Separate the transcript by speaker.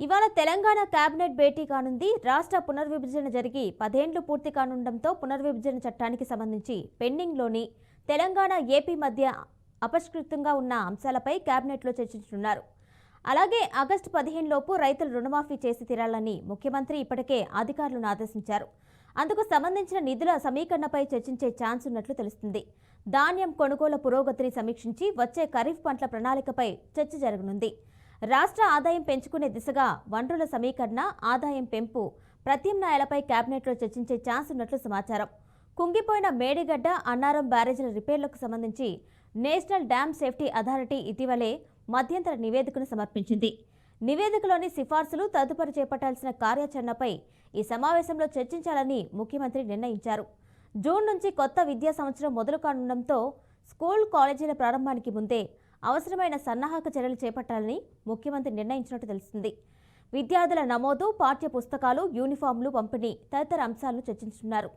Speaker 1: ఇవాళ తెలంగాణ కేబినెట్ భేటీ కానుంది. రాష్ట్ర పునర్విభజన జరిగి 10 ఏళ్లు పూర్తి కానుండటంతో పునర్విభజన చట్టానికి సంబంధించి పెండింగ్లోని తెలంగాణ, ఏపీ మధ్య అపరిష్కృతంగా ఉన్న అంశాలపై కేబినెట్లో చర్చించనున్నారు. అలాగే ఆగస్టు 15 లోపు రైతుల రుణమాఫీ చేసి తీరాలని ముఖ్యమంత్రి ఇప్పటికే అధికారులను ఆదేశించారు. అందుకు సంబంధించిన నిధుల సమీకరణపై చర్చించే ఛాన్స్ ఉన్నట్లు తెలుస్తుంది. ధాన్యం కొనుగోలు పురోగతిని సమీక్షించి వచ్చే ఖరీఫ్ పంటల ప్రణాళికపై చర్చ జరగనుంది. రాష్ట్ర ఆదాయం పెంచుకునే దిశగా వనరుల సమీకరణ, ఆదాయం పెంపు, ప్రత్యామ్నాయాలపై కేబినెట్లో చర్చించే ఛాన్స్ ఉన్నట్లు సమాచారం. కుంగిపోయిన మేడిగడ్డ, అన్నారం బ్యారేజీల రిపేర్లకు సంబంధించి నేషనల్ డ్యామ్ సేఫ్టీ అథారిటీ ఇటీవలే మధ్యంతర నివేదికను సమర్పించింది. నివేదికలోని సిఫార్సులు, తదుపరి చేపట్టాల్సిన కార్యాచరణపై ఈ సమావేశంలో చర్చించాలని ముఖ్యమంత్రి నిర్ణయించారు. జూన్ నుంచి కొత్త విద్యా సంవత్సరం మొదలు కానుండటంతో స్కూల్, కాలేజీల ప్రారంభానికి ముందే అవసరమైన సన్నాహక చర్యలు చేపట్టాలని ముఖ్యమంత్రి నిర్ణయించినట్టు తెలుస్తుంది. విద్యార్థుల నమోదు, పాఠ్య పుస్తకాలు, యూనిఫామ్లు పంపిణీ తదితర అంశాలను చర్చించుతున్నారు.